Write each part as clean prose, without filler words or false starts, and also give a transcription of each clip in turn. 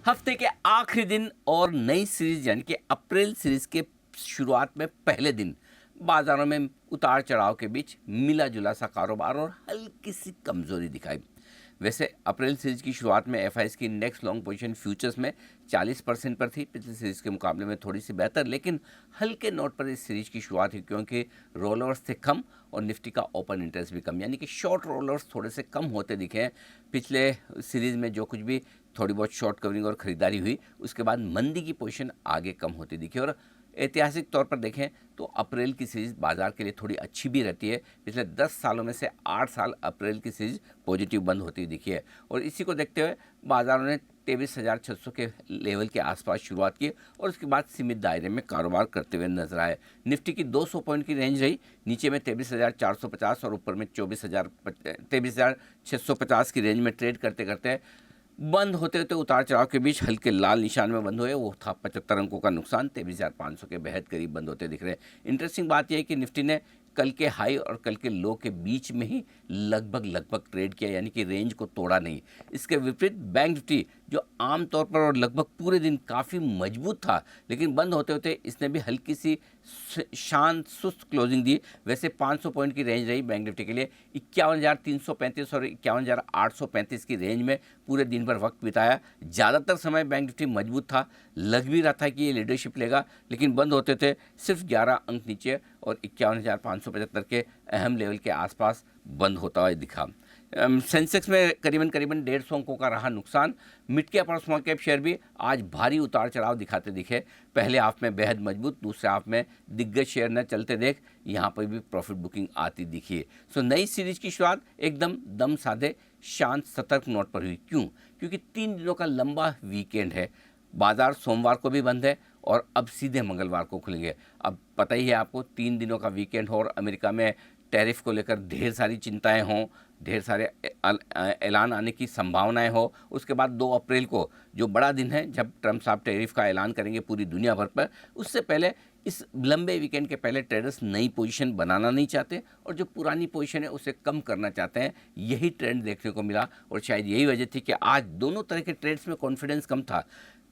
हफ्ते के आखिरी दिन और नई सीरीज यानी कि अप्रैल सीरीज के शुरुआत में पहले दिन बाजारों में उतार चढ़ाव के बीच मिला जुला सा कारोबार और हल्की सी कमजोरी दिखाई। वैसे अप्रैल सीरीज की शुरुआत में एफआईएस की नेक्स्ट लॉन्ग पोजीशन फ्यूचर्स में 40% पर थी, पिछली सीरीज के मुकाबले में थोड़ी सी बेहतर, लेकिन हल्के नोट पर इस सीरीज की शुरुआत हुई क्योंकि रोलर्स थे कम और निफ्टी का ओपन इंटरेस्ट भी कम, यानी कि शॉर्ट रोलर्स थोड़े से कम होते दिखे हैं। पिछले सीरीज में जो कुछ भी थोड़ी बहुत शॉर्ट कवरिंग और खरीदारी हुई, उसके बाद मंदी की पोजीशन आगे कम होती दिखी। और ऐतिहासिक तौर पर देखें तो अप्रैल की सीरीज बाजार के लिए थोड़ी अच्छी भी रहती है। पिछले 10 सालों में से 8 साल अप्रैल की सीरीज पॉजिटिव बंद होती दिखी है और इसी को देखते हुए बाजारों ने 23,600 के लेवल के आसपास शुरुआत की और उसके बाद सीमित दायरे में कारोबार करते हुए नजर आए। निफ्टी की 200 पॉइंट की रेंज रही, नीचे में 23,450 और ऊपर में 23,650 की रेंज में ट्रेड करते करते बंद होते होते उतार चढ़ाव के बीच हल्के लाल निशान में बंद हुए। वो था 75 अंकों का नुकसान, 23,500 के बेहद करीब बंद होते दिख रहे हैं। इंटरेस्टिंग बात यह है कि निफ्टी ने कल के हाई और कल के लो के बीच में ही लगभग ट्रेड किया, यानी कि रेंज को तोड़ा नहीं। इसके विपरीत बैंक निफ्टी जो आमतौर पर और लगभग पूरे दिन काफ़ी मजबूत था, लेकिन बंद होते होते इसने भी हल्की सी शांत सुस्त क्लोजिंग दी। वैसे 500 पॉइंट की रेंज रही बैंक निफ्टी के लिए, 51,335 और 51,835 की रेंज में पूरे दिन भर वक्त बिताया। ज़्यादातर समय बैंक निफ्टी मजबूत था, लग भी रहा था कि ये लीडरशिप लेगा, लेकिन बंद होते थे सिर्फ 11 अंक नीचे और 51,575 के अहम लेवल के आसपास बंद होता हुआ दिखा। सेंसेक्स में करीबन 150 अंकों का रहा नुकसान। मिड कैप और स्मॉल कैप शेयर भी आज भारी उतार चढ़ाव दिखाते दिखे। पहले हाफ में बेहद मजबूत, दूसरे हाफ में दिग्गज शेयर न चलते देख यहाँ पर भी प्रॉफिट बुकिंग आती दिखी है। सो नई सीरीज की शुरुआत एकदम दम साधे शांत सतर्क नोट पर हुई। क्यों? क्योंकि 3 दिनों का लंबा वीकेंड है। बाजार सोमवार को भी बंद है और अब सीधे मंगलवार को खुलेंगे। अब पता ही है आपको, 3 दिनों का वीकेंड हो और अमेरिका में टैरिफ को लेकर ढेर सारी चिंताएं हों, ढेर सारे ऐलान आने की संभावनाएं हो। उसके बाद 2 अप्रैल को जो बड़ा दिन है जब ट्रंप साहब टैरिफ का ऐलान करेंगे पूरी दुनिया भर पर, उससे पहले इस लंबे वीकेंड के पहले ट्रेडर्स नई पोजीशन बनाना नहीं चाहते और जो पुरानी पोजीशन है उसे कम करना चाहते हैं। यही ट्रेंड देखने को मिला और शायद यही वजह थी कि आज दोनों तरह के ट्रेड्स में कॉन्फिडेंस कम था।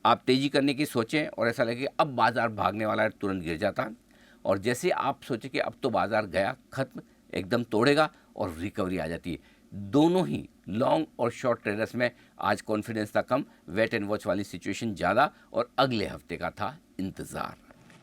आप तेज़ी करने की सोचें और ऐसा लगे अब बाजार भागने वाला है, तुरंत गिर जाता। और जैसे आप सोचें कि अब तो बाजार गया खत्म, एकदम तोड़ेगा और रिकवरी आ जाती है। दोनों ही लॉन्ग और शॉर्ट ट्रेडर्स में आज कॉन्फिडेंस था कम, वेट एंड वॉच वाली सिचुएशन ज़्यादा और अगले हफ्ते का था इंतज़ार।